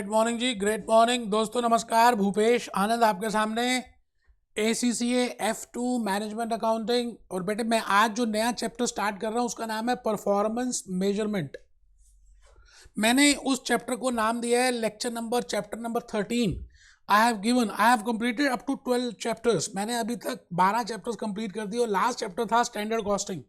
Morning जी, great morning दोस्तों। नमस्कार, भूपेश आनंद आपके सामने, ACCA F2 मैनेजमेंट अकाउंटिंग। और बेटे मैं आज जो नया चैप्टर स्टार्ट कर रहा हूँ उसका नाम है परफॉर्मेंस मेजरमेंट। मैंने उस चैप्टर को नाम दिया है chapter number 13। I have completed up to 12 chapters. मैंने अभी तक 12 चैप्टर्स कंप्लीट कर दिए और लास्ट चैप्टर था स्टैंडर्ड कॉस्टिंग।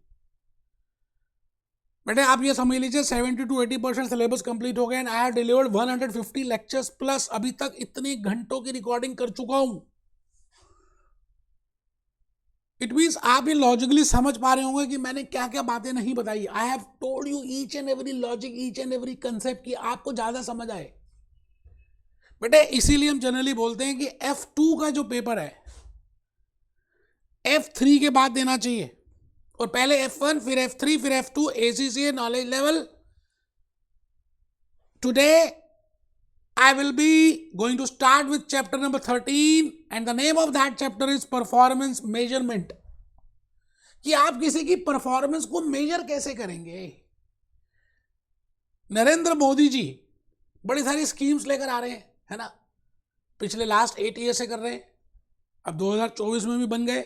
बेटे आप ये समझ लीजिए 70 to 80% सिलेबस कंप्लीट हो गया and I have delivered 150 lectures plus. अभी तक इतने घंटों की रिकॉर्डिंग कर चुका हूं। इट मीन्स आप ये लॉजिकली समझ पा रहे होंगे कि मैंने क्या क्या बातें नहीं बताई। I have told you each and every logic, each and every concept की आपको ज्यादा समझ आए। बेटे इसीलिए हम जनरली बोलते हैं कि F2 का जो पेपर है F3 के बाद देना चाहिए, और पहले F1 फिर F3 फिर F2 ACCA knowledge level. Today I will be going to start with chapter number 13 and the name of that chapter is performance measurement। कि आप किसी की परफॉर्मेंस को मेजर कैसे करेंगे। नरेंद्र मोदी जी बड़ी सारी स्कीम्स लेकर आ रहे हैं, है ना। पिछले लास्ट 8 ईयर से कर रहे हैं, अब 2024 में भी बन गए।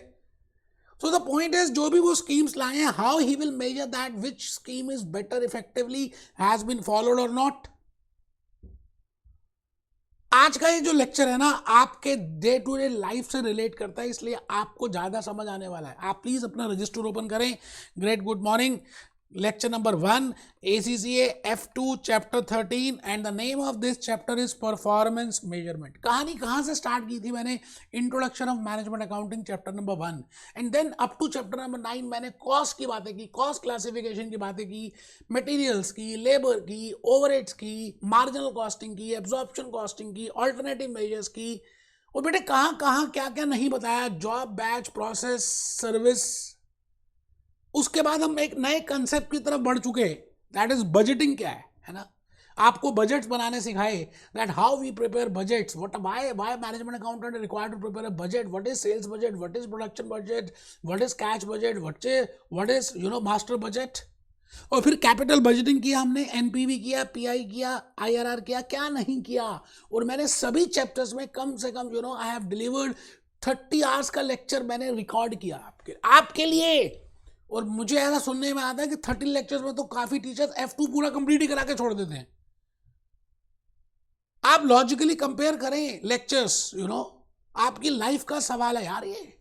So the point is जो भी वो स्कीम्स लाए हैं, how he will measure that which scheme is better effectively has been followed or not। आज का ये जो लेक्चर है ना आपके डे टू डे लाइफ से रिलेट करता है, इसलिए आपको ज्यादा समझ आने वाला है। आप प्लीज अपना रजिस्टर ओपन करें। Great good morning, lecture number 1 ACCA F2 chapter 13 and the name of this chapter is performance measurement. कहानी कहाँ से स्टार्ट की थी मैंने? Introduction of management accounting chapter number 1 and then up to chapter number 9 मैंने cost की बातें की, कॉस्ट क्लासिफिकेशन की बातें की, मटेरियल्स की, लेबर की, ओवरहेड्स की, मार्जिनल कॉस्टिंग की, एब्जॉर्प्शन कॉस्टिंग की, ऑल्टरनेटिव मेजर्स की। और बेटे कहाँ कहाँ क्या क्या नहीं बताया, जॉब, बैच, प्रोसेस, सर्विस। उसके बाद हम एक नए कंसेप्ट की तरफ बढ़ चुके हैं, दैट इज बजटिंग। क्या है ना। आपको बजट्स बनाने सिखाए, that how we prepare budgets, why management accountant required to prepare a budget, what is sales budget, what is production budget, what is cash budget, what is master budget. और फिर capital budgeting किया हमने, NPV किया, PI किया, IRR किया, क्या नहीं किया। और मैंने सभी चैप्टर्स में कम से कम आई हैव डिलीवर्ड 30 आवर्स का लेक्चर मैंने रिकॉर्ड किया आपके लिए। और मुझे ऐसा सुनने में आता है कि 30 लेक्चर्स में तो काफी टीचर्स F2 पूरा कंप्लीट ही करा के छोड़ देते हैं। आप लॉजिकली कंपेयर करें लेक्चर्स, आपकी लाइफ का सवाल है यार ये।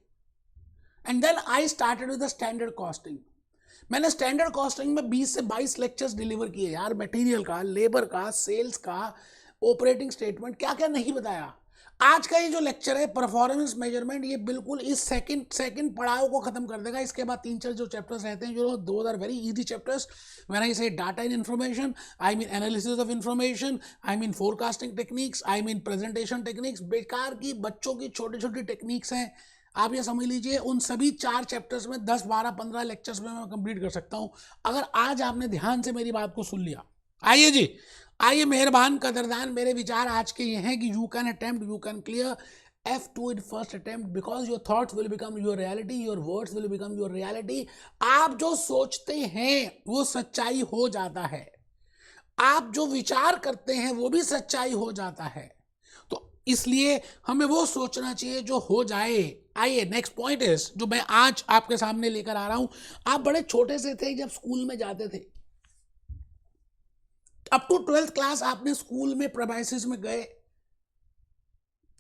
And then I started with the standard costing. मैंने स्टैंडर्ड कॉस्टिंग में 20 से 22 लेक्चर्स डिलीवर किए यार, मटेरियल का, लेबर का, सेल्स का, ऑपरेटिंग स्टेटमेंट, क्या क्या नहीं बताया। आज का ये जो लेक्चर है परफॉर्मेंस मेजरमेंट, ये बिल्कुल इस सेकंड पड़ाव को खत्म कर देगा। इसके बाद 3-4 जो चैप्टर्स रहते हैं, two are very easy chapters. When I say data in information, I mean analysis of information, I mean forecasting techniques, I mean presentation techniques. बेकार की बच्चों की छोटी छोटी टेक्निक्स हैं, आप ये समझ लीजिए। उन सभी 4 चैप्टर्स में 10, 12, 15 लेक्चर्स में मैं कंप्लीट कर सकता हूं, अगर आज आपने ध्यान से मेरी बात को सुन लिया। आइए जी, आइए मेहरबान कदरदान, मेरे विचार आज के ये हैं कि you can attempt, you can clear F2 in first attempt because your thoughts will become your reality, your words will become your reality। आप जो सोचते हैं वो सच्चाई हो जाता है, आप जो विचार करते हैं वो भी सच्चाई हो जाता है। तो इसलिए हमें वो सोचना चाहिए जो हो जाए। आइए नेक्स्ट पॉइंट इज जो मैं आज आपके सामने लेकर आ रहा हूं। आप बड़े छोटे से थे जब स्कूल में जाते थे, अप टू 12th क्लास आपने स्कूल में प्रेमाइसिस में गए,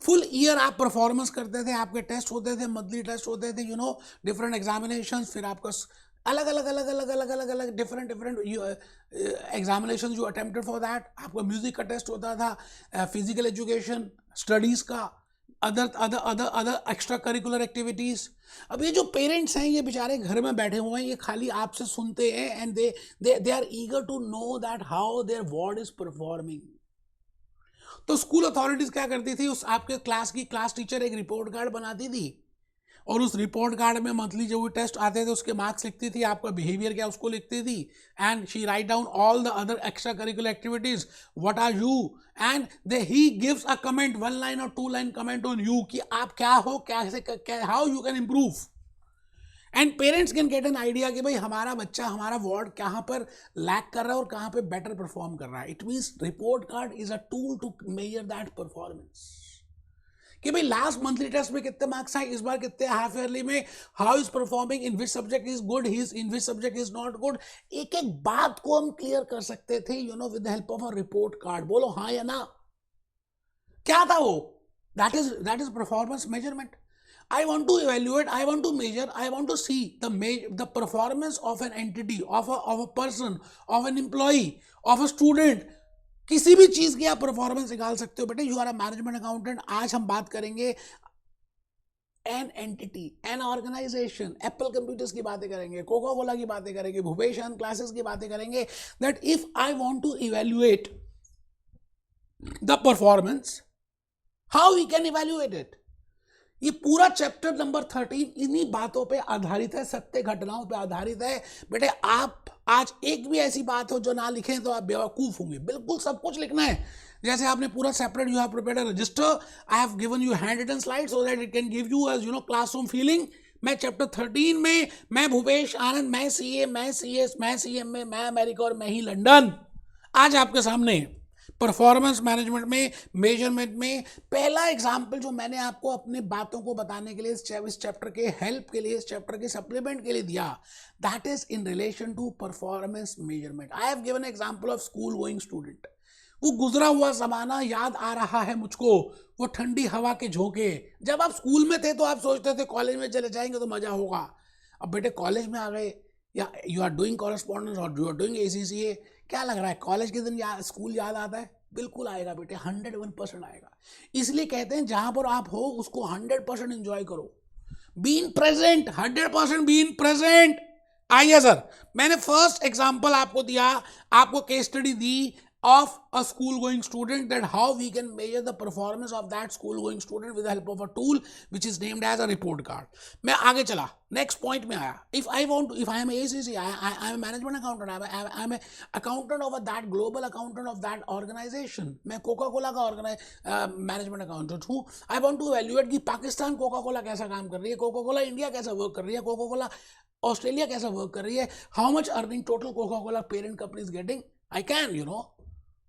फुल ईयर आप परफॉर्मेंस करते थे, आपके टेस्ट होते थे, मंथली टेस्ट होते थे, डिफरेंट एग्जामिनेशंस, फिर आपका अलग अलग अलग अलग अलग अलग अलग different examination you attempted for that. आपका म्यूजिक का टेस्ट होता था, फिजिकल एजुकेशन, स्टडीज का, other other other other extra curricular activities. अब ये जो पेरेंट्स हैं ये बेचारे घर में बैठे हुए हैं, ये खाली आपसे सुनते हैं and they are eager to know that how their ward is performing. तो स्कूल अथॉरिटीज क्या करती थी, उस आपके क्लास की क्लास टीचर एक रिपोर्ट कार्ड बनाती थी और उस रिपोर्ट कार्ड में मंथली जो भी टेस्ट आते थे उसके मार्क्स लिखती थी, आपका बिहेवियर क्या उसको लिखती थी, and she write down all the other extra curricular activities, what are you, and he gives a comment, 1 line और 2 लाइन कमेंट ऑन यू कि आप क्या हो, कैसे, how you can improve. And parents can get an idea कि भाई हमारा बच्चा, हमारा वार्ड कहाँ पर लैक कर रहा है और कहाँ पे बेटर परफॉर्म कर रहा है. It means report card is a tool to measure that performance कि भाई लास्ट मंथली टेस्ट में कितने मार्क्स आए, इस बार कितने, हाफ ईयरली में how is performing, in which subject is good, he is in which subject is not good. एक एक बात को हम क्लियर कर सकते थे with the help of a report card. बोलो हाँ या ना. क्या था वो? That is performance measurement. I want to evaluate, I want to measure, I want to see the performance of an entity, of a person, of an employee, of a student. किसी भी चीज की आप परफॉर्मेंस निकाल सकते हो बेटे. You are a management accountant. आज हम बात करेंगे an entity, an organisation. Apple computers की बातें करेंगे, कोका कोला की बातें करेंगे, भूपेश आनंद क्लासेस की बातें करेंगे. That if I want to evaluate the performance, how we can evaluate it. ये पूरा चैप्टर नंबर 13 इन्हीं बातों पे आधारित है, सत्य घटनाओं पे आधारित है. बेटे आप आज एक भी ऐसी बात हो जो ना लिखें तो आप बेवकूफ होंगे. बिल्कुल सब कुछ लिखना है. जैसे आपने पूरा separate, you have prepared a register, I have given you hand written slide so that it can give you as classroom feeling. मैं चैप्टर 13 में, मैं भूपेश आनंद, मैं सीए, मैं सीएस, मैं सीएमए, मैं अमेरिका और मैं ही लंदन, आज आपके सामने परफॉर्मेंस मैनेजमेंट में, मेजरमेंट में. पहला एग्जाम्पल जो मैंने आपको अपने बातों को बताने के लिए इस चैप्टर के हेल्प के लिए, इस चैप्टर के सप्लीमेंट के लिए दिया, that is in relation to performance measurement. I have given example of school going student. वो गुजरा हुआ जमाना याद आ रहा है मुझको, वो ठंडी हवा के झोंके. जब आप स्कूल में थे तो आप सोचते थे कॉलेज में चले जाएंगे तो मजा होगा. अब बेटे कॉलेज में आ गए, या यू आर डूइंग कॉरेस्पॉन्डेंस और यू आर डूइंग ACCA, क्या लग रहा है कॉलेज के दिन स्कूल याद आता है? बिल्कुल आएगा बेटे, 101% आएगा. इसलिए कहते हैं जहां पर आप हो उसको 100% एंजॉय करो. Being present, 100% being present. आइए सर, मैंने फर्स्ट एग्जांपल आपको दिया, आपको case study the of a school going student, that how we can measure the performance of that school going student with the help of a tool which is named as a report card. मैं आगे चला, next point में आया. if I am a ACC, I am a management accountant, I am a accountant of that global accountant of that organization. मैं Coca Cola का management accountant हूँ. I want to evaluate कि Pakistan Coca Cola कैसा काम कर रही है, Coca Cola India कैसा वर्क कर रही है, कोका कोला ऑस्ट्रेलिया कैसा वर्क कर रही है, how much earning total Coca Cola parent company is getting. I can,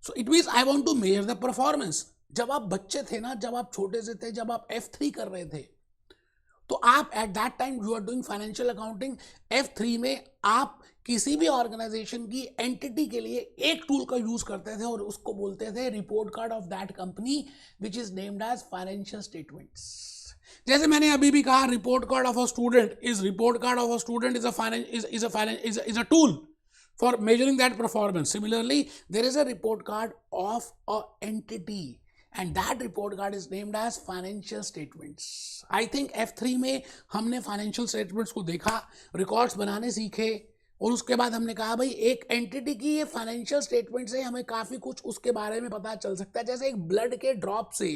So it means I want to measure the performance. जब आप बच्चे थे ना, जब आप छोटे से थे, जब आप F3 कर रहे थे, तो आप at that time you are doing financial accounting. F3 में आप किसी भी ऑर्गेनाइजेशन की एंटिटी के लिए एक टूल का यूज करते थे और उसको बोलते थे report card of that company which is named as financial statements. जैसे मैंने अभी भी कहा, report card of a student is a tool for measuring that performance. Similarly, there is a report card of an entity and that report card is named as financial statements. I think F3 में हमने financial statements को देखा, records बनाने सीखे, और उसके बाद हमने कहा भाई एक एंटिटी की ये financial statement से हमें काफ़ी कुछ उसके बारे में पता चल सकता है. जैसे एक ब्लड के ड्रॉप से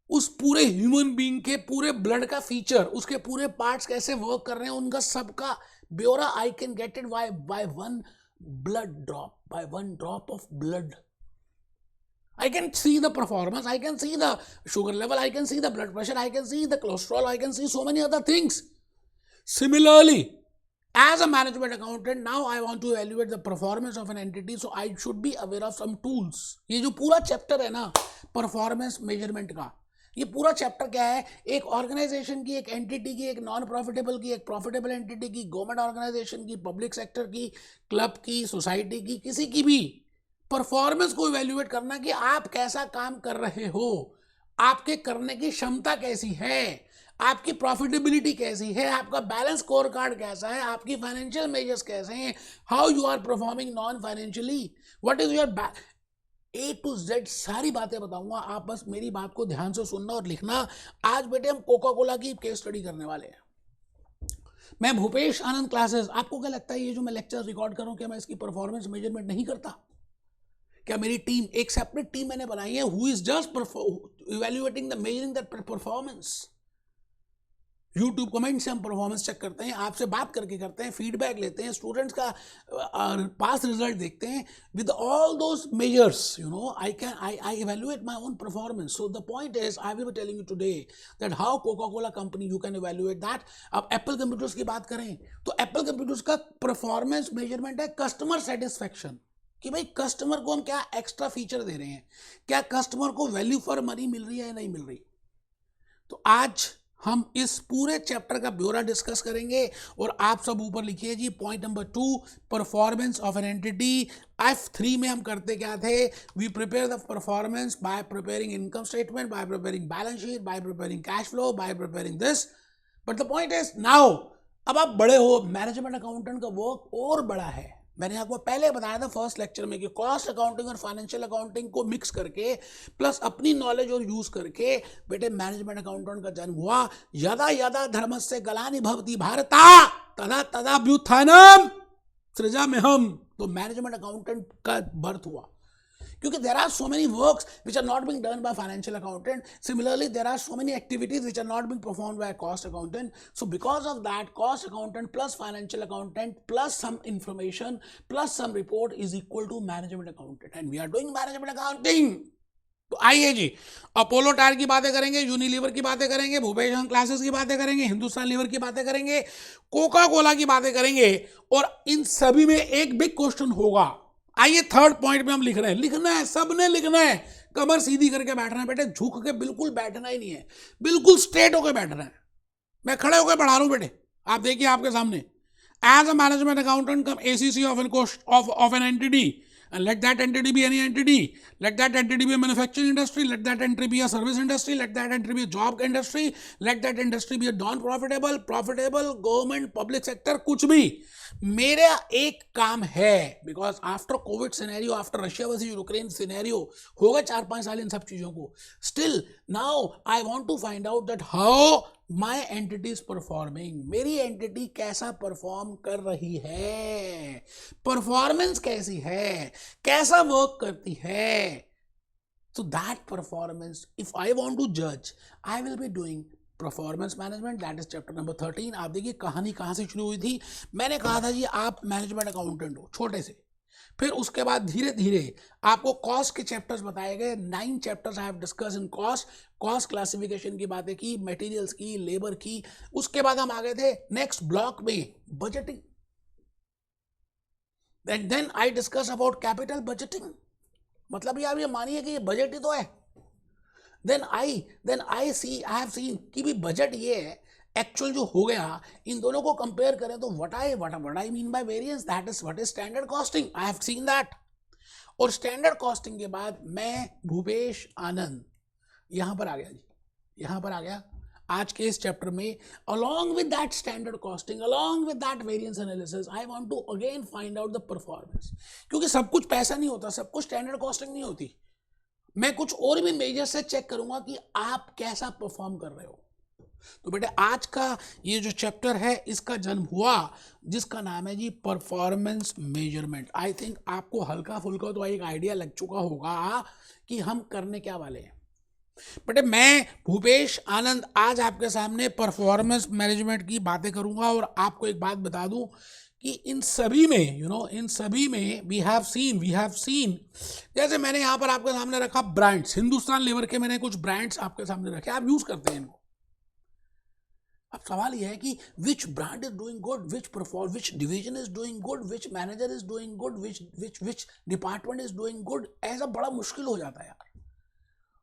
उस पूरे ह्यूमन बीइंग के पूरे ब्लड का फीचर, उसके पूरे पार्ट्स कैसे वर्क कर रहे हैं, उनका सबका ब्योरा I can get it by one blood drop, by one drop of blood. I can see the performance, I can see the sugar level, I can see the blood pressure, I can see the cholesterol, I can see so many other things. Similarly, as a management accountant, now I want to evaluate the performance of an entity, so I should be aware of some tools. ये जो पूरा chapter है ना performance measurement का, ये पूरा chapter क्या है? एक ऑर्गेनाइजेशन की, एक एंटिटी की, एक नॉन प्रॉफिटेबल की, एक प्रॉफिटेबल एंटिटी की, गवर्नमेंट ऑर्गेनाइजेशन की, पब्लिक सेक्टर की, क्लब की, सोसाइटी की, किसी की भी परफॉर्मेंस को इवेल्युएट करना कि आप कैसा काम कर रहे हो, आपके करने की क्षमता कैसी है, आपकी प्रॉफिटेबिलिटी कैसी है, आपका बैलेंस स्कोर कार्ड कैसा है, आपकी फाइनेंशियल मेजर्स कैसे हैं, how you are performing non financially, what is your A to Z सारी बातें बताऊंगा. आप बस मेरी बात को ध्यान से सुनना और लिखना. आज बेटे हम कोका कोला की केस स्टडी करने वाले हैं. मैं भूपेश आनंद क्लासेस, आपको क्या लगता है ये जो मैं लेक्चर रिकॉर्ड कर रहा हूं, क्या मैं इसकी परफॉर्मेंस मेजरमेंट नहीं करता? क्या मेरी टीम, एक सेपरेट टीम मैंने बनाई है who is just evaluating the measuring that performance. YouTube comment से हम परफॉर्मेंस चेक करते हैं, आपसे बात करके करते हैं, फीडबैक लेते हैं, स्टूडेंट्स का पास रिजल्ट देखते हैं. With all those measures I evaluate my own performance. So the point is I will be telling you today that how Coca Cola company you can evaluate that. अब Apple computers की बात करें तो Apple computers का performance measurement है customer satisfaction, कि भाई customer को हम क्या एक्स्ट्रा फीचर दे रहे हैं, क्या कस्टमर को वैल्यू फॉर मनी मिल रही है या नहीं मिल रही. तो आज हम इस पूरे चैप्टर का ब्यौरा डिस्कस करेंगे और आप सब ऊपर लिखिए जी point number 2 performance of an entity. F3 में हम करते क्या थे, we prepare the performance by preparing income statement, by preparing balance sheet, by preparing cash flow, by preparing this. But the point is now अब आप बड़े हो, management accountant का वर्क और बड़ा है. मैंने आपको पहले बताया था फर्स्ट लेक्चर में कि कॉस्ट अकाउंटिंग और फाइनेंशियल अकाउंटिंग को मिक्स करके प्लस अपनी नॉलेज और यूज करके बेटे मैनेजमेंट अकाउंटेंट का जन्म हुआ. यदा यदा धर्मस्य ग्लानि भवति भारता तदा तदाभ्युत्थानम सृजाम्यहम्. तो मैनेजमेंट अकाउंटेंट का बर्थ हुआ क्योंकि there are so many works which are not being done by financial accountant. Similarly, there are so many activities which are not being performed by a cost accountant. So because of that, cost accountant plus financial accountant plus some information plus some report is equal to management accountant. And we are doing management accounting. तो आइए जी, Apollo tyre की बातें करेंगे, Unilever की बातें करेंगे, Bhupesh classes की बातें करेंगे, हिंदुस्तान लीवर की बातें करेंगे, कोका कोला की बातें करेंगे और इन सभी में एक बिग क्वेश्चन होगा. आइए थर्ड पॉइंट में हम लिख रहे हैं, लिखना है, सबने लिखना है, कमर सीधी करके बैठना है बेटे, झुक के बिल्कुल बैठना ही नहीं है, बिल्कुल स्ट्रेट होकर बैठना है. मैं खड़े होकर पढ़ा रहा हूं बेटे, आप देखिए आपके सामने. As a management accountant cum ACC of an entity, and let that entity be any entity, let that entity be a manufacturing industry, let that entity be a service industry, let that entity be a job industry, let that industry be a non profitable, profitable, government, public sector, कुछ भी. मेरा एक काम है, because after covid scenario, after Russia versus Ukraine scenario हो गए 4-5 साल इन सब चीजों को, still now I want to find out that how my entity is performing. मेरी एंटिटी कैसा परफॉर्म कर रही है, परफॉर्मेंस कैसी है, कैसा वर्क करती है. So that performance, if I want to judge, I will be doing performance management. That is chapter number 13. आप देखिए कहानी कहाँ से शुरू हुई थी. मैंने कहा था जी आप मैनेजमेंट अकाउंटेंट हो छोटे से, फिर उसके बाद धीरे धीरे आपको कॉस्ट के चैप्टर्स बताए गए. 9 chapters I have discuss in cost. Cost classification की बातें की, मटेरियल्स की, लेबर की. उसके बाद हम आ गए थे नेक्स्ट ब्लॉक में budgeting. And then I discuss about capital budgeting. मतलब यार ये मानिए कि ये बजट ही तो है. then I have seen कि भी बजट ये है, एक्चुअल जो हो गया इन दोनों को कंपेयर करें तो what I mean by variance, that is what is standard costing. I have seen that. और स्टैंडर्ड कॉस्टिंग के बाद मैं भूपेश आनंद यहाँ पर आ गया जी, यहाँ पर आ गया आज के इस चैप्टर में. along with that standard costing, along with that variance analysis, I want to again find out the performance. क्योंकि सब कुछ पैसा नहीं होता, सब कुछ स्टैंडर्ड कॉस्टिंग नहीं होती. मैं कुछ और भी मेजर से चेक करूंगा कि आप कैसा परफॉर्म कर रहे हो. तो बेटे आज का ये जो चैप्टर है इसका जन्म हुआ जिसका नाम है जी परफॉर्मेंस मेजरमेंट. आई थिंक आपको हल्का फुल्का तो एक आइडिया लग चुका होगा कि हम करने क्या वाले हैं. बेटे मैं भूपेश आनंद आज आपके सामने परफॉर्मेंस मैनेजमेंट की बातें करूंगा और आपको एक बात बता दूं कि इन सभी में इन सभी में वी हैव सीन जैसे मैंने यहाँ पर आपके सामने रखा ब्रांड्स. हिंदुस्तान लीवर के मैंने कुछ ब्रांड्स आपके सामने रखे, आप यूज करते हैं इनको. अब सवाल यह है कि which brand is doing good, which division is doing good, which manager is doing good, which department is doing good. ऐसा बड़ा मुश्किल हो जाता है यार.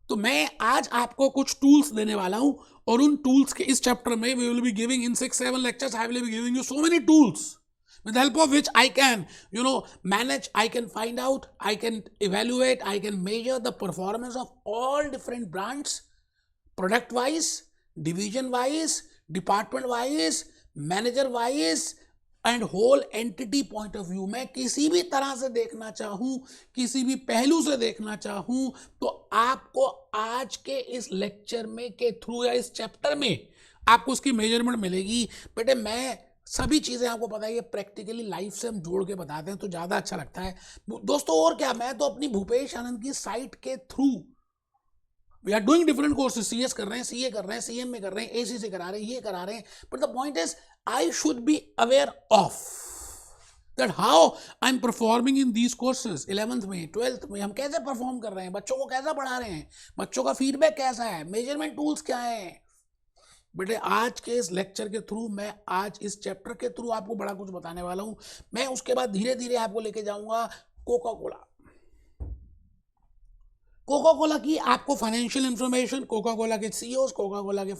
तो मैं आज आपको कुछ टूल्स देने वाला हूं और उन टूल्स के इस चैप्टर में we will be giving in 6-7 lectures. I will be giving you so many tools with the help of which I can manage, I can find out, I can evaluate, I can measure the performance of all different brands, product wise, division wise, department wise, manager wise and whole entity point of view. मैं किसी भी तरह से देखना चाहूं, किसी भी पहलू से देखना चाहूं तो आपको आज के इस लेक्चर में के थ्रू या इस चैप्टर में आपको उसकी मेजरमेंट मिलेगी. बेटे मैं सभी चीज़ें आपको पता है, ये प्रैक्टिकली लाइफ से हम जोड़ के बताते हैं तो ज़्यादा अच्छा लगता है दोस्तों. और क्या, मैं तो अपनी भूपेश आनंद की साइट के through we are doing different courses, CS कर रहे हैं, सीए कर रहे हैं, सीएम में कर रहे हैं, एसी से करा रहे हैं, ये करा रहे हैं, but the point is I should be aware of that how I am performing in these courses. 11th में 12th में हम कैसे परफॉर्म कर रहे हैं, बच्चों को कैसा पढ़ा रहे हैं, बच्चों का फीडबैक कैसा है, मेजरमेंट टूल्स क्या है। बेटे आज के इस लेक्चर के थ्रू, मैं आज इस चैप्टर के थ्रू आपको बड़ा कुछ बताने वाला हूं। मैं उसके बाद धीरे धीरे आपको लेके जाऊंगा कोका कोला। कोका कोला की आपको फाइनेंशियल इन्फॉर्मेशन, कोका कोला के सीईओज, कोका कोला के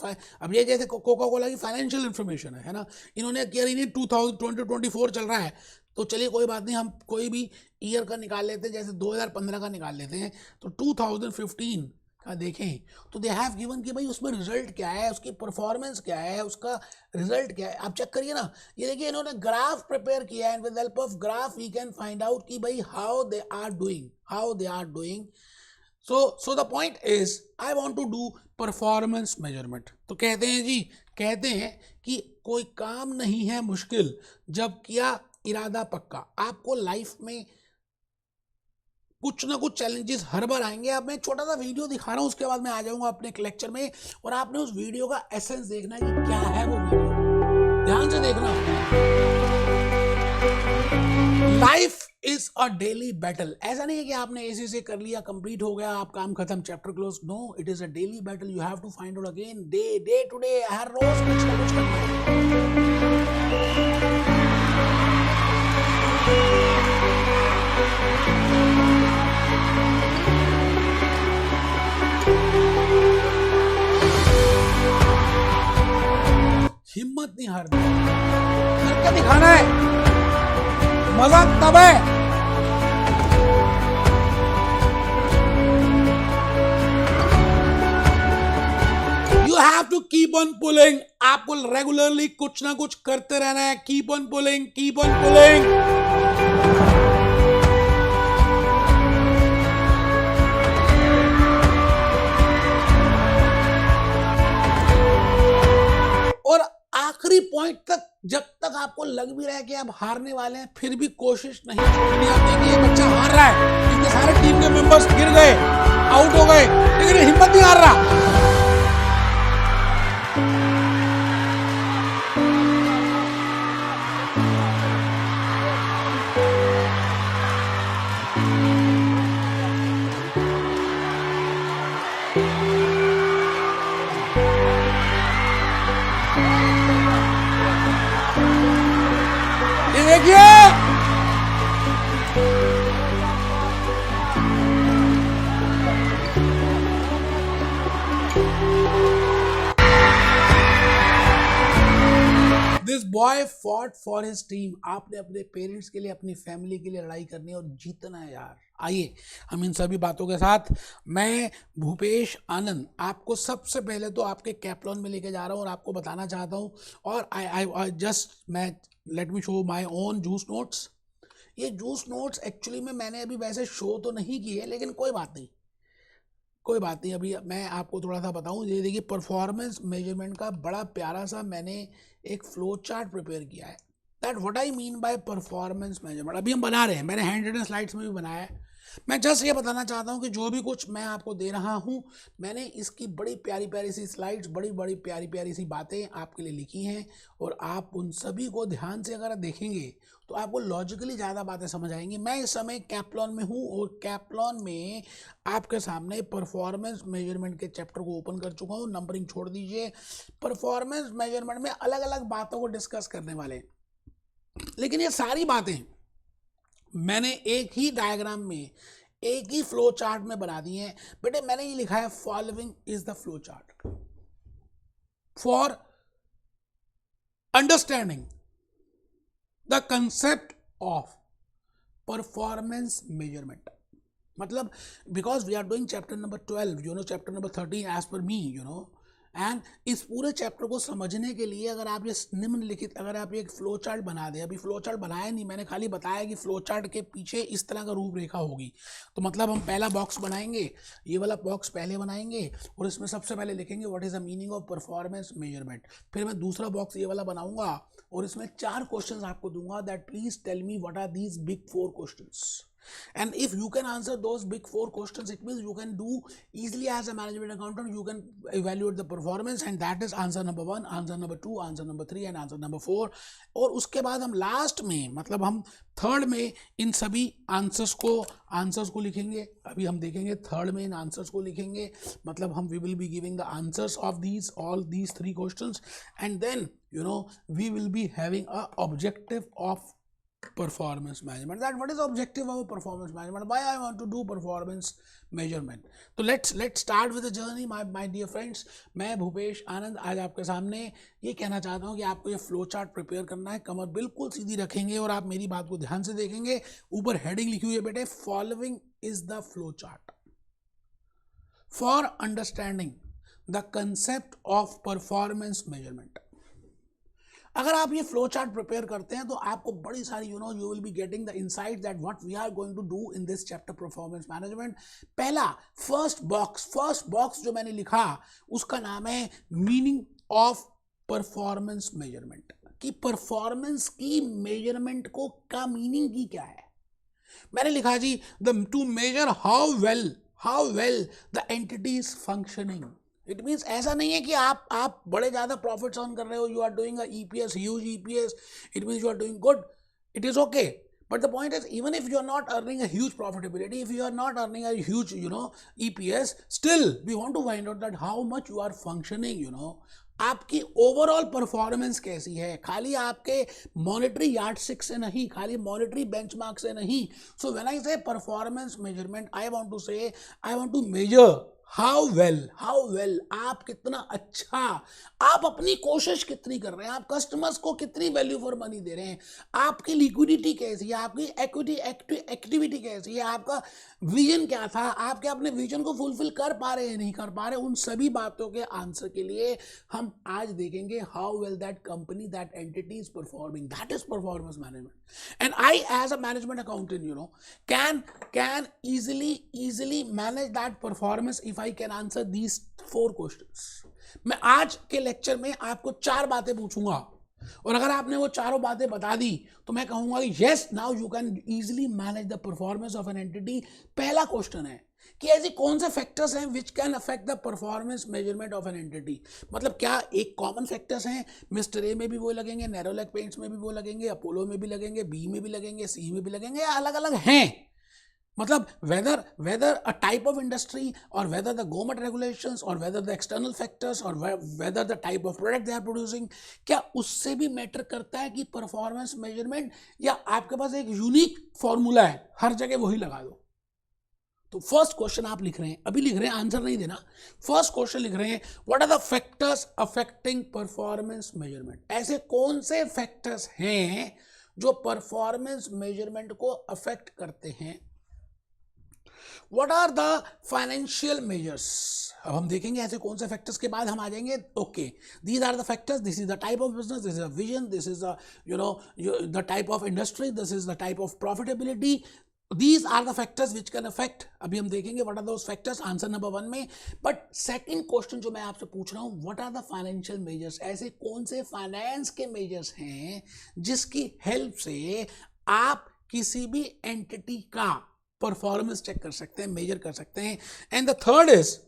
अब ये जैसे कोका कोला की फाइनेंशियल इन्फॉर्मेशन है ना, इन्होंने किया नहीं 2024 चल रहा है, तो चलिए कोई बात नहीं, हम कोई भी ईयर का निकाल लेते हैं, जैसे 2015 का निकाल लेते हैं, तो 2015 का देखें तो दे हैव गिवन कि भाई उसमें रिजल्ट क्या है, उसकी परफॉर्मेंस क्या है, उसका रिजल्ट क्या है। आप चेक करिए ना, ये देखिए इन्होंने ग्राफ प्रिपेयर किया है, and with help of graph we can find out कि भाई how they are doing. So the point is I want to do performance measurement। तो कहते हैं जी, कहते हैं कि कोई काम नहीं है मुश्किल जब किया इरादा पक्का। आपको लाइफ में कुछ ना कुछ चैलेंजेस हर बार आएंगे। अब मैं छोटा सा वीडियो दिखा रहा हूं, उसके बाद मैं आ जाऊंगा अपने लेक्चर में, और आपने उस वीडियो का एसेंस देखना है कि क्या है वो वीडियो, ध्यान से देखना। Life is a daily battle. ऐसा नहीं है कि आपने एसी से कर लिया, कंप्लीट हो गया, आप काम खत्म, chapter close. No, it is a daily battle. You have to find out again, day to day, हर रोज कुछ ना कुछ करना है। हिम्मत नहीं हारनी, करके दिखाना है, मजा तब है। You have to keep on pulling। आपको रेगुलरली कुछ ना कुछ करते रहना है। Keep on pulling, keep on pulling. और आखिरी पॉइंट तक, जब तक आपको लग भी रहा है कि आप हारने वाले हैं, फिर भी कोशिश नहीं छोड़नी। आप देखिए ये बच्चा हार रहा है, इसके सारे टीम के मेंबर्स गिर गए, आउट हो गए, लेकिन ये हिम्मत नहीं हार रहा। देखिए this boy fought for his team. आपने अपने पेरेंट्स के लिए, अपनी फैमिली के लिए लड़ाई करनी है और जीतना है यार। आइए हम इन सभी बातों के साथ, मैं भूपेश आनंद आपको सबसे पहले तो आपके कैप्लॉन में लेके जा रहा हूँ और आपको बताना चाहता हूँ। और आई जस्ट मैं let me show my own juice notes. ये जूस नोट्स एक्चुअली में मैंने अभी वैसे शो तो नहीं किए, लेकिन कोई बात नहीं, कोई बात नहीं। अभी मैं आपको थोड़ा सा बताऊं। ये देखिए परफॉर्मेंस मेजरमेंट का बड़ा प्यारा सा मैंने एक फ्लो चार्ट प्रिपेयर किया है। That what I mean by performance measurement. अभी हम बना रहे हैं, मैंने हैंड रिटन स्लाइड्स में भी बनाया है। मैं जस्ट ये बताना चाहता हूँ कि जो भी कुछ मैं आपको दे रहा हूँ, मैंने इसकी बड़ी प्यारी प्यारी सी स्लाइड्स, बड़ी बड़ी प्यारी प्यारी सी बातें आपके लिए लिखी हैं, और आप उन सभी को ध्यान से अगर देखेंगे तो आपको लॉजिकली ज़्यादा बातें समझ आएंगी। मैं इस समय कैप्लॉन में हूँ, और कैप्लॉन में आपके सामने परफॉर्मेंस मेजरमेंट के चैप्टर को ओपन कर चुका हूँ। नंबरिंग छोड़ दीजिए। परफॉर्मेंस मेजरमेंट में अलग अलग बातों को डिस्कस करने वाले हैं, लेकिन ये सारी बातें मैंने एक ही डायग्राम में, एक ही फ्लो चार्ट में बना दी हैं। बेटे मैंने ये लिखा है, following is the flow chart for understanding the concept of performance measurement. मतलब because we are doing chapter number 12, you know, chapter number 13 as per me, you know, and इस पूरे चैप्टर को समझने के लिए अगर आप ये निम्नलिखित, अगर आप एक फ्लो चार्ट बना दें, अभी फ्लो चार्ट बनाया नहीं, मैंने खाली बताया कि फ्लो चार्ट के पीछे इस तरह का रूपरेखा होगी। तो मतलब हम पहला बॉक्स बनाएंगे, ये वाला बॉक्स पहले बनाएंगे, और इसमें सबसे पहले लिखेंगे what is the meaning of performance measurement. फिर मैं दूसरा बॉक्स ये वाला बनाऊंगा, और इसमें 4 क्वेश्चंस आपको दूंगा, that please tell me what are these big 4 questions. And if you can answer those big 4 questions, it means you can do easily as a management accountant, you can evaluate the performance, and that is answer number 1, answer number 2, answer number 3 and answer number 4. और उसके बाद हम last में, मतलब हम third में इन सभी answers को लिखेंगे. अभी हम देखेंगे थर्ड में इन आंसर्स को लिखेंगे, मतलब हम we will be giving the answers of all these 3 questions, and then we will be having a objective of performance management. That what is the objective of performance management? Why I want to do performance measurement? So let's start with the journey, my dear friends. मैं भूपेश आनंद आज आपके सामने ये कहना चाहता हूँ कि आपको ये फ्लो चार्ट प्रिपेयर करना है. कमर बिल्कुल सीधी रखेंगे और आप मेरी बात को ध्यान से देखेंगे. ऊपर हेडिंग लिखी हुई है बेटे, following is the flow chart for understanding the concept of performance measurement. अगर आप ये फ्लो चार्ट प्रिपेयर करते हैं तो आपको बड़ी सारी you will be getting the insight that what we are going to do in this chapter performance management. पहला फर्स्ट बॉक्स जो मैंने लिखा उसका नाम है मीनिंग ऑफ परफॉर्मेंस मेजरमेंट. कि परफॉर्मेंस की मेजरमेंट को का मीनिंग की क्या है. मैंने लिखा जी to measure how well the entity is functioning. It means ऐसा नहीं है कि आप बड़े ज़्यादा प्रॉफिट्स अर्न कर रहे हो, you are doing a EPS, huge EPS, it means you are doing good, it is okay. But the point is, even if you are not earning a huge profitability, if you are not earning a huge, EPS, still we want to find out that how much you are functioning, आपकी overall performance कैसी है. खाली आपके monetary yardstick से नहीं, खाली monetary benchmark से नहीं. सो when I say performance measurement, I want to measure how well आप कितना अच्छा, आप अपनी कोशिश कितनी कर रहे हैं, आप कस्टमर्स को कितनी वैल्यू फॉर मनी दे रहे हैं, आपकी लिक्विडिटी कैसी है, आपकी एक्टिविटी कैसी है, आपका विजन क्या था, आप क्या अपने विजन को फुलफिल कर पा रहे हैं नहीं कर पा रहे. उन सभी बातों के आंसर के लिए हम आज देखेंगे how well that company, that entity is performing. That is performance management. And I as a management accountant can easily manage that performance if I can answer these 4 questions. मैं आज के लेक्चर में आपको 4 बातें पूछूंगा और अगर आपने वो चारों बातें बता दी तो मैं कहूंगा yes now you can easily manage the performance of an entity. पहला क्वेश्चन है कि ऐसे कौन से फैक्टर्स हैं विच can affect the performance measurement of an entity. मतलब क्या एक कॉमन फैक्टर्स हैं, मिस्टर ए में भी वो लगेंगे, नेरोलैक पेंट्स में भी वो लगेंगे, अपोलो में भी लगेंगे, बी में भी लगेंगे, सी में भी लगेंगे, या अलग अलग हैं. मतलब whether a type of industry or whether the government regulations or whether the external factors or whether the type of product they are producing, क्या उससे भी मैटर करता है कि परफॉर्मेंस मेजरमेंट, या आपके पास एक यूनिक फॉर्मूला है हर जगह वही लगा दो. तो फर्स्ट क्वेश्चन आप लिख रहे हैं, अभी लिख रहे हैं, आंसर नहीं देना. फर्स्ट क्वेश्चन लिख रहे हैं what are the factors affecting performance measurement. ऐसे कौन से फैक्टर्स हैं जो परफॉर्मेंस मेजरमेंट को अफेक्ट करते हैं. What are the financial measures? अब हम देखेंगे ऐसे कौन से फैक्टर्स के बाद हम आ जाएंगे okay these are the factors, this is the type of business, this is a vision, this is the type of industry, this is the type of profitability. These are the factors which can affect. अभी हम देखेंगे what are those factors, answer number 1 में. But second question जो मैं आपसे पूछ रहा हूँ what are the financial measures. ऐसे कौन से फाइनेंस के मेजर्स हैं जिसकी हेल्प से आप किसी भी एंटिटी का परफॉर्मेंस चेक कर सकते हैं, मेजर कर सकते हैं. एंड द थर्ड इज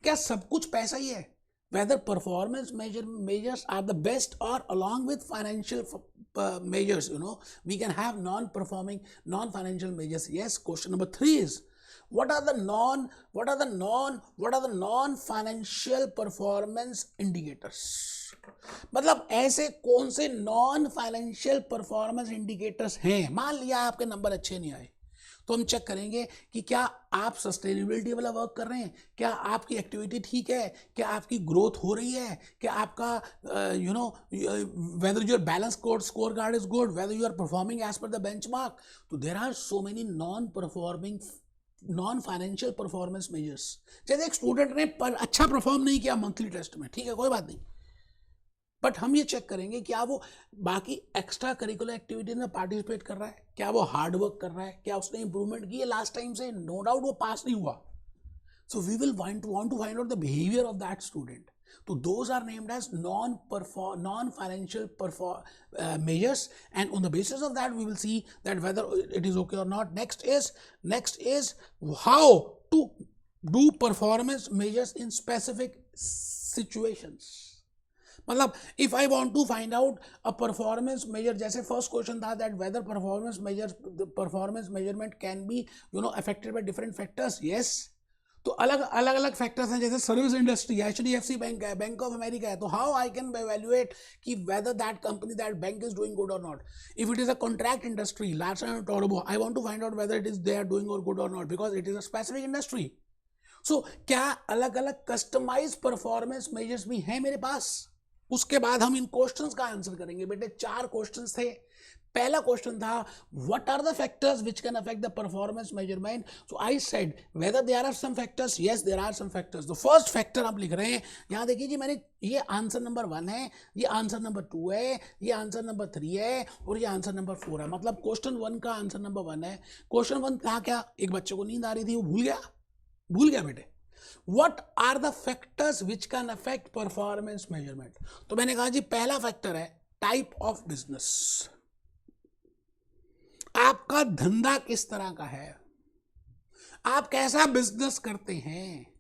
क्या सब कुछ पैसा ही है. whether performance measures are the best or along with financial measures, we can have non-financial measures. Yes. Question number 3 is what are the non-financial performance indicators. मतलब ऐसे कौन से नॉन फाइनेंशियल परफॉर्मेंस इंडिकेटर्स हैं. मान लिया आपके नंबर अच्छे नहीं आए तो हम चेक करेंगे कि क्या आप सस्टेनेबिलिटी वाला वर्क कर रहे हैं, क्या आपकी एक्टिविटी ठीक है, क्या आपकी ग्रोथ हो रही है, क्या आपका whether your balance score card is good, whether you are performing as per the benchmark. तो there are so many non financial performance measures. जैसे एक स्टूडेंट ने अच्छा परफॉर्म नहीं किया मंथली टेस्ट में, ठीक है कोई बात नहीं, बट हम ये चेक करेंगे क्या वो बाकी एक्स्ट्रा करिकुलर एक्टिविटीज में पार्टिसिपेट कर रहा है, क्या वो हार्ड वर्क कर रहा है, क्या उसने इंप्रूवमेंट की है लास्ट टाइम से. नो डाउट वो पास नहीं हुआ. So we will want to find out the behaviour of that student. So those are named as non-financial measures, and on the basis of that we will see that whether it is okay or not. Next is how to do performance measures in specific situations. मतलब if I want to find out a performance measure, जैसे first question था that whether performance measurement can be affected by different factors. Yes. तो अलग factors हैं, जैसे service industry, HDFC bank है, bank of America है, तो हाउ आई कैन evaluate कि whether that company, that bank is doing good or not. If it is a contract industry, Larsen and Toubro, I want to find out whether it is they are doing or good or not because it is a specific industry. So क्या अलग अलग customise performance measures भी हैं मेरे पास? उसके बाद हम इन questions का आंसर करेंगे। बेटे 4 क्वेश्चंस थे। पहला क्वेश्चन था what are the factors which can affect the performance measurement. So I said whether there are some factors, yes there are some factors. The first factor आप लिख रहे हैं, यहां देखिए जी, मैंने ये आंसर नंबर 1 है, ये आंसर नंबर 2 है, ये आंसर नंबर 3 है और ये आंसर नंबर 4 है। मतलब क्वेश्चन 1 का आंसर नंबर 1 है। क्वेश्चन 1 था क्या? एक बच्चे को नींद आ रही थी, वो भूल गया बेटे। What are the factors which can affect performance measurement? तो मैंने कहा जी पहला फैक्टर है टाइप ऑफ बिजनेस। आपका धंधा किस तरह का है, आप कैसा बिजनेस करते हैं।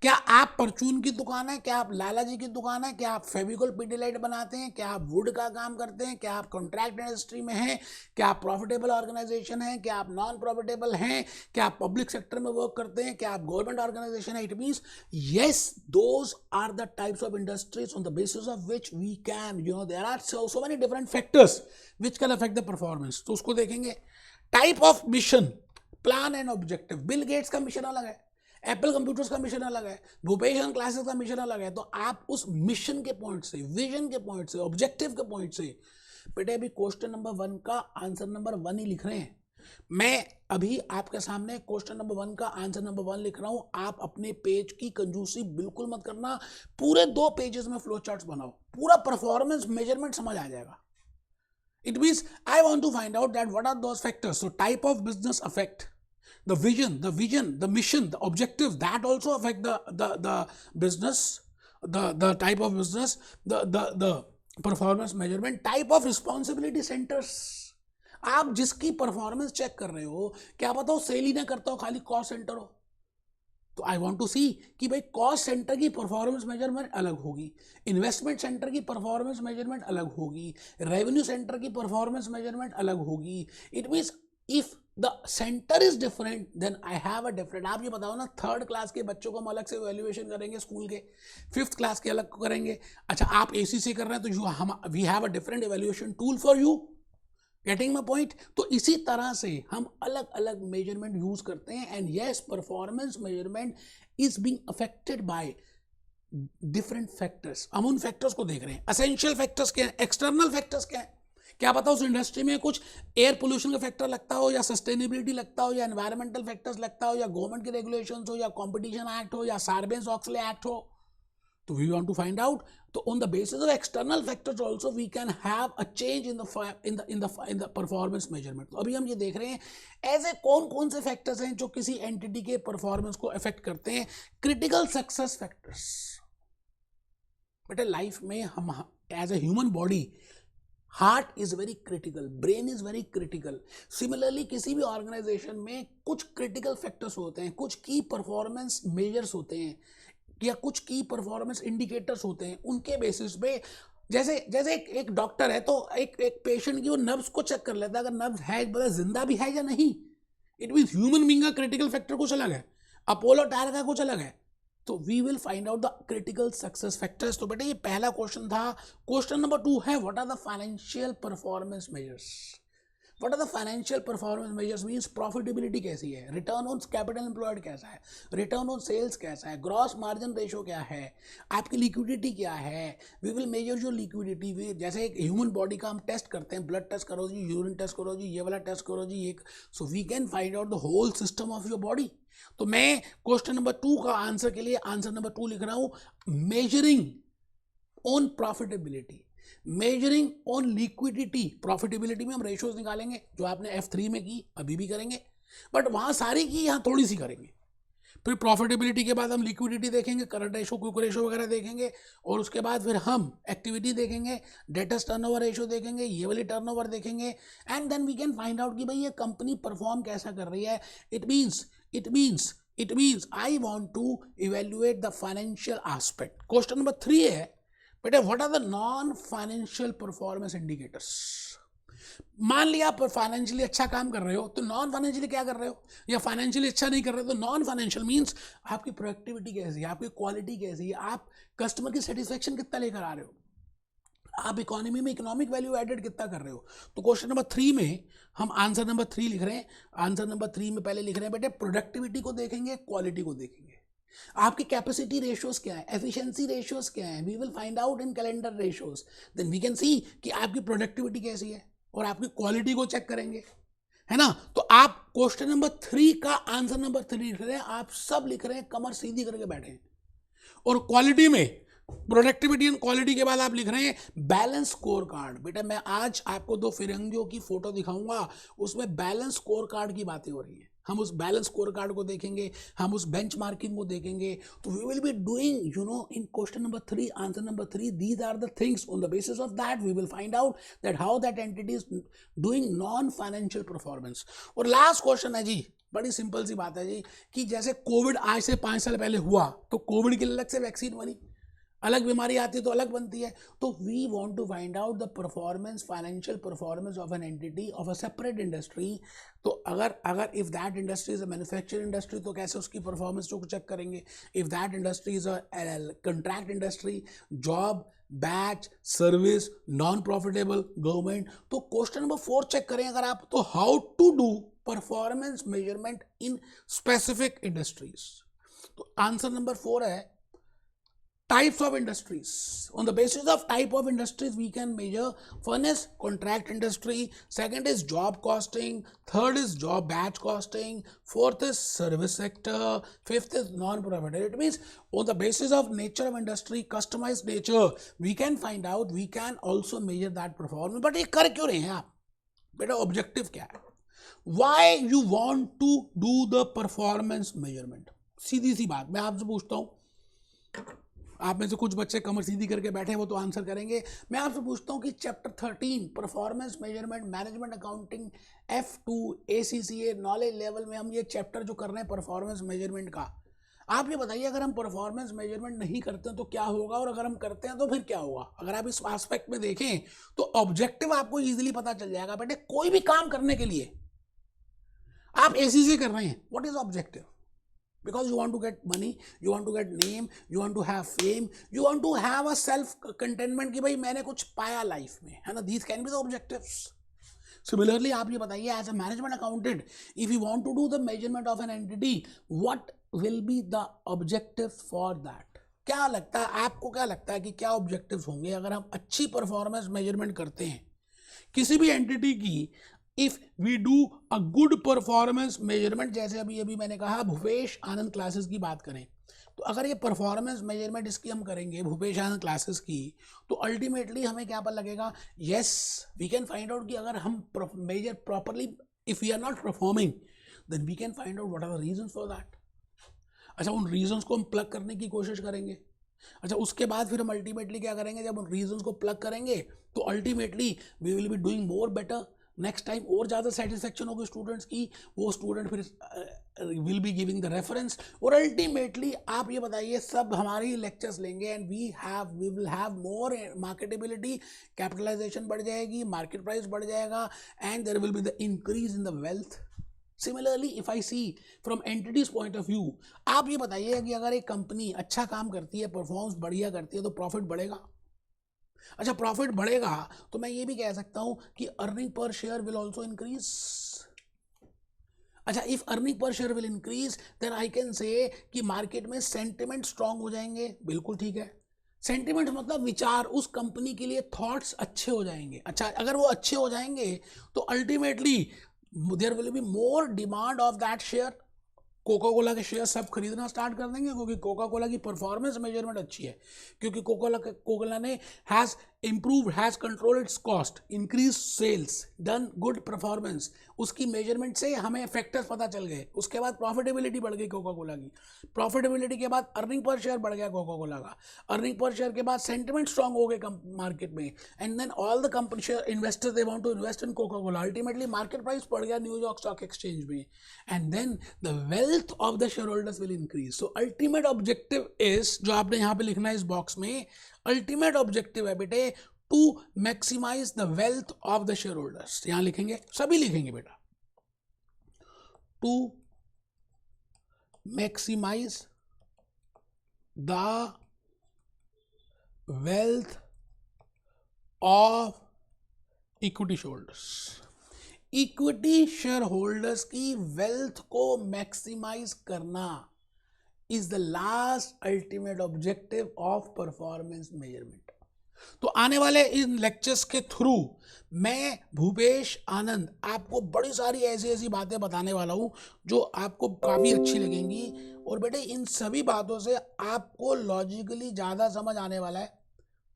क्या आप परचून की दुकान है, क्या आप लाला जी की दुकान है, क्या आप फेविकोल पिडिलाइट बनाते हैं, क्या आप वुड का काम करते हैं, क्या आप कॉन्ट्रैक्ट इंडस्ट्री में हैं, क्या आप प्रॉफिटेबल ऑर्गेनाइजेशन हैं, क्या आप नॉन प्रॉफिटेबल हैं, क्या आप पब्लिक सेक्टर में वर्क करते हैं, क्या आप गवर्नमेंट ऑर्गेनाइजेशन है। It means yes, those are the types of industries on the basis of which we can there are so many different factors which can affect the performance. तो उसको देखेंगे। Type of mission, plan and objective. Bill Gates का mission अलग है, Apple computers का mission अलग है, Bhupesh classes का मिशन अलग है। तो आप उस मिशन के पॉइंट से, विजन के पॉइंट से, ऑब्जेक्टिव के पॉइंट से, बेटे अभी क्वेश्चन नंबर 1 का आंसर नंबर 1 ही लिख रहे हैं। मैं अभी आपके सामने क्वेश्चन नंबर 1 का आंसर नंबर 1 लिख रहा हूं। आप अपने पेज की कंजूसी बिल्कुल मत करना, पूरे 2 पेजेस में फ्लो चार्ट्स बनाओ, पूरा परफॉर्मेंस मेजरमेंट समझ आ जाएगा। It means I want to find out that what are those factors. So type of business affect the vision, the mission, the objectives that also affect the business, the type of business, the performance measurement. Type of responsibility centers. आप जिसकी performance check कर रहे हो, क्या पता हो cell ही ना करता हो, खाली कॉस्ट सेंटर हो। तो आई वांट टू सी कि भाई कॉस्ट सेंटर की परफॉर्मेंस मेजरमेंट अलग होगी, इन्वेस्टमेंट सेंटर की परफॉर्मेंस मेजरमेंट अलग होगी, रेवेन्यू सेंटर की परफॉर्मेंस मेजरमेंट अलग होगी। It means if the centre is different then I have a different. आप ये बताओ ना, 3rd क्लास के बच्चों को हम अलग से वैल्यूएशन करेंगे स्कूल के, 5th क्लास के अलग करेंगे। अच्छा आप एसी से कर रहे हैं तो हम we have a different valuation tool for you. Getting my point? तो इसी तरह से हम अलग अलग मेजरमेंट यूज करते हैं। And yes, performance measurement is being affected by different factors. हम उन फैक्टर्स को देख रहे हैं। असेंशियल फैक्टर्स क्या है, एक्सटर्नल फैक्टर्स क्या है। क्या पता उस इंडस्ट्री में कुछ एयर पोल्यूशन का फैक्टर लगता हो, या सस्टेनेबिलिटी लगता हो, या एनवायरमेंटल फैक्टर्स लगता हो, या गवर्नमेंट के रेगुलेशंस हो, या कंपटीशन एक्ट हो, या सार्बेन्स-ऑक्सले एक्ट हो। तो we want to find out. तो on the basis of external factors also we can have a change in the performance measurement. तो अभी हम ये देख रहे हैं ऐसे कौन कौन से फैक्टर्स हैं जो किसी एंटिटी के परफॉर्मेंस को अफेक्ट करते हैं। Critical success factors. बेटा लाइफ में हम as a human body, heart is very critical, brain is very critical. Similarly किसी भी ऑर्गेनाइजेशन में कुछ क्रिटिकल फैक्टर्स होते हैं, कुछ की परफॉर्मेंस मेजर्स होते हैं, या कुछ की परफॉर्मेंस इंडिकेटर्स होते हैं। उनके बेसिस पे जैसे एक डॉक्टर है तो एक पेशेंट की वो नर्व्स को चेक कर लेता है, अगर नर्व्स है मतलब जिंदा भी है या नहीं। इट मीन्स ह्यूमन बीइंग का क्रिटिकल फैक्टर कुछ अलग है, अपोलो टायर का कुछ अलग है। तो we will find out the critical success factors. तो बेटा ये पहला क्वेश्चन था। क्वेश्चन नंबर 2 है what are the financial performance measures. What are the financial performance measures? Means profitability कैसी है, रिटर्न ऑन कैपिटल एम्प्लॉयड कैसा है, रिटर्न ऑन सेल्स कैसा है, ग्रॉस मार्जिन रेशो क्या है, आपकी लिक्विडिटी क्या है। We will measure your liquidity. जैसे एक ह्यूमन बॉडी का हम टेस्ट करते हैं, ब्लड टेस्ट करो जी, यूरिन टेस्ट करो जी, ये वाला टेस्ट करो जी, एक so we can find out the whole system of your body. तो मैं क्वेश्चन नंबर 2 का आंसर के लिए आंसर नंबर 2 लिख रहा हूँ, measuring on profitability, measuring on liquidity. Profitability में हम रेशियोज निकालेंगे जो आपने F3 में की, अभी भी करेंगे, बट वहां सारी की, यहां थोड़ी सी करेंगे। फिर प्रॉफिटेबिलिटी के बाद हम लिक्विडिटी देखेंगे, करंट रेशो, क्विक रेशो वगैरह देखेंगे, और उसके बाद फिर हम एक्टिविटी देखेंगे, डेटर्स टर्नओवर रेशो देखेंगे, ये वाली टर्नओवर देखेंगे, and then we can find out कि भाई ये कंपनी परफॉर्म कैसा कर रही है. It means I want to evaluate the financial aspect. Question number 3 है बेटा, what are the non financial performance indicators. मान लिया आप फाइनेंशियली अच्छा काम कर रहे हो, तो नॉन फाइनेंशियली क्या कर रहे हो, या फाइनेंशियली अच्छा नहीं कर रहे हो, तो नॉन फाइनेंशियल मींस आपकी प्रोडक्टिविटी कैसी है, आपकी क्वालिटी कैसी है, आप कस्टमर की सेटिस्फेक्शन कितना लेकर आ रहे हो, आप इकोनॉमी में इकोनॉमिक वैल्यू एडेड कितना कर रहे हो. तो क्वेश्चन नंबर 3 में हम आंसर नंबर 3 लिख रहे हैं. आंसर नंबर 3 में पहले लिख रहे हैं बेटे, प्रोडक्टिविटी को देखेंगे, क्वालिटी को देखेंगे, आपकी कैपेसिटी रेशियोज क्या है, एफिशिएंसी रेशियोज क्या है, we will find out in calendar ratios. Then we can see कि आपकी प्रोडक्टिविटी कैसी है, और आपकी क्वालिटी को चेक करेंगे, है ना. तो आप क्वेश्चन नंबर 3 का आंसर नंबर 3 लिख रहे हैं, आप सब लिख रहे हैं कमर सीधी करके बैठे हैं. और क्वालिटी में प्रोडक्टिविटी एंड क्वालिटी के बाद आप लिख रहे हैं बैलेंस स्कोर कार्ड. बेटा मैं आज आपको 2 फिरंगियों की फोटो दिखाऊंगा, उसमें बैलेंस स्कोर कार्ड की बातें हो रही है. हम उस बैलेंस स्कोर कार्ड को देखेंगे, हम उस बेंचमार्किंग को देखेंगे. तो we will be doing in question number 3, answer number 3, these are the things. On the basis of that we will find out that how that entity is doing non financial performance. और last question है जी, बड़ी simple सी बात है जी, कि जैसे Covid आज से 5 साल पहले हुआ, तो कोविड के लिए अलग से वैक्सीन बनी, अलग बीमारी आती है तो अलग बनती है. तो we want to find out the performance, financial performance of an entity of a separate industry. तो अगर if that industry is a manufacturing industry, तो कैसे उसकी परफॉर्मेंस को चेक करेंगे. If that industry is a contract industry, job, batch, service, non profitable, government. तो question number 4 check करें अगर आप, तो how to do performance measurement in specific industries. तो आंसर नंबर 4 है types of industries. On the basis of type of industries, we can measure. One is contract industry, second is job costing, third is job batch costing, fourth is service sector, fifth is non-profit. It means on the basis of nature of industry, customized nature, we can find out, we can also measure that performance. But ये कर क्यों रहे हैं आप बेटा, objective क्या है, why you want to do the performance measurement. सीधी सी बात मैं आपसे पूछता हूँ, आप में से कुछ बच्चे कमर सीधी करके बैठे हैं, वो तो आंसर करेंगे. मैं आपसे पूछता हूं कि chapter 13 performance measurement management accounting F2 ACCA knowledge level में हम ये चैप्टर जो कर रहे हैं परफॉर्मेंस मेजरमेंट का, आप ये बताइए अगर हम परफॉर्मेंस मेजरमेंट नहीं करते हैं तो क्या होगा, और अगर हम करते हैं तो फिर क्या होगा. अगर आप इस एस्पेक्ट में देखें तो ऑब्जेक्टिव आपको ईजिली पता चल जाएगा. बेटे कोई भी काम करने के लिए आप ACCA कर रहे हैं, what is objective. Because you want to get money, you want to get name, you want to have fame, you want to have a self contentment कि भाई मैंने कुछ पाया लाइफ में, है ना. These can be the objectives. Similarly आप ये बताइए as a management accountant, if you want to do the measurement of an entity, what will be the objective for that. क्या लगता है आपको, क्या लगता है कि क्या ऑब्जेक्टिव्स होंगे अगर हम अच्छी परफॉर्मेंस मेजरमेंट करते हैं किसी भी एंटिटी की. If we do a good performance measurement, जैसे अभी मैंने कहा भूपेश आनंद क्लासेस की बात करें, तो अगर ये परफॉर्मेंस मेजरमेंट इसकी हम करेंगे भूपेश आनंद क्लासेस की, तो अल्टीमेटली हमें क्या पता लगेगा, yes we can find out कि अगर हम measure properly, if we are not performing, then we can find out what are the reasons for that. अच्छा, उन रीजंस को हम प्लग करने की कोशिश करेंगे. अच्छा, उसके बाद फिर हम अल्टीमेटली क्या करेंगे, जब उन रीजंस को प्लग करेंगे तो ultimately we will be doing more better. Next time और ज़्यादा सेटिस्फेक्शन होगी स्टूडेंट्स की, वो स्टूडेंट फिर will be giving the reference. और अल्टीमेटली आप ये बताइए, सब हमारे लेक्चर्स लेंगे and we will have more marketability, capitalisation बढ़ जाएगी, मार्केट प्राइस बढ़ जाएगा, and there will be the increase in the wealth. Similarly if I see from entity's point of view, आप ये बताइए कि अगर एक कंपनी अच्छा काम करती है, परफॉर्मेंस बढ़िया करती है, तो प्रॉफिट बढ़ेगा. अच्छा, प्रॉफिट बढ़ेगा तो मैं ये भी कह सकता हूं कि अर्निंग पर शेयर विल आल्सो इंक्रीज. अच्छा, इफ अर्निंग पर share will increase, then I can say कि मार्केट में सेंटिमेंट स्ट्रांग हो जाएंगे. बिल्कुल ठीक है, सेंटिमेंट मतलब विचार, उस कंपनी के लिए थॉट्स अच्छे हो जाएंगे. अच्छा, अगर वो अच्छे हो जाएंगे तो ultimately there will be more demand of that share. Coca Cola के शेयर सब खरीदना स्टार्ट कर देंगे, क्योंकि कोका कोला की परफॉर्मेंस मेजरमेंट अच्छी है, क्योंकि कोका कोला ने has improve has control its cost, increase sales, done good performance. उसकी मेजरमेंट से हमें फैक्टर्स पता चल गए। उसके बाद प्रॉफिटेबिलिटी बढ़ गई कोका कोला की, प्रॉफिटेबिलिटी के बाद अर्निंग पर शेयर बढ़ गया कोका कोला का, अर्निंग पर शेयर के बाद सेंटिमेंट स्ट्रांग हो गए मार्केट में, and then all the company share investors they want to invest in Coca Cola. Ultimately market price बढ़ गया न्यूयॉर्क स्टॉक एक्सचेंज में, and then the wealth of the share holders will increase. So ultimate objective is, जो आपने यहाँ पे लिखना है इस बॉक्स में, अल्टीमेट ऑब्जेक्टिव है बेटे to maximise the wealth of the share holders. यहां लिखेंगे, सभी लिखेंगे बेटा, to maximise the wealth of equity share holders. Equity share holders की वेल्थ को मैक्सिमाइज करना is the last ultimate objective of performance measurement. तो आने वाले इन लेक्चर्स के थ्रू मैं भूपेश आनंद आपको बड़ी सारी ऐसी ऐसी बातें बताने वाला हूं जो आपको काफ़ी अच्छी लगेंगी, और बेटे इन सभी बातों से आपको लॉजिकली ज़्यादा समझ आने वाला है।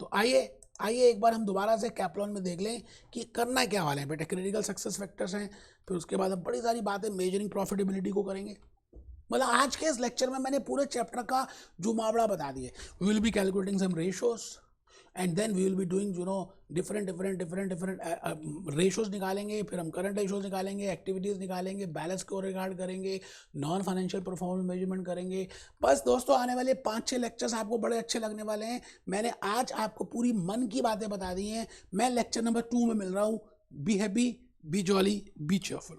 तो आइए एक बार हम दोबारा से कैप्लॉन में देख लें कि करना क्या वाले हैं बेटे। क्रिटिकल सक्सेस फैक्टर्स हैं, फिर उसके बाद हम बड़ी सारी बातें मेजरिंग प्रॉफिटेबिलिटी को करेंगे। मतलब आज के इस लेक्चर में मैंने पूरे चैप्टर का जुमावड़ा बता दिए। We will be calculating some ratios, and then we will be doing different ratios निकालेंगे, फिर हम करंट रेशियोज निकालेंगे, एक्टिविटीज़ निकालेंगे, बैलेंस को रिगार्ड करेंगे, नॉन फाइनेंशियल परफॉर्मेंस मेजरमेंट करेंगे। बस दोस्तों, आने वाले 5-6 लेक्चर्स आपको बड़े अच्छे लगने वाले हैं। मैंने आज आपको पूरी मन की बातें बता दी हैं। मैं लेक्चर नंबर 2 में मिल रहा हूँ। Be happy, B jolly, B cheerful.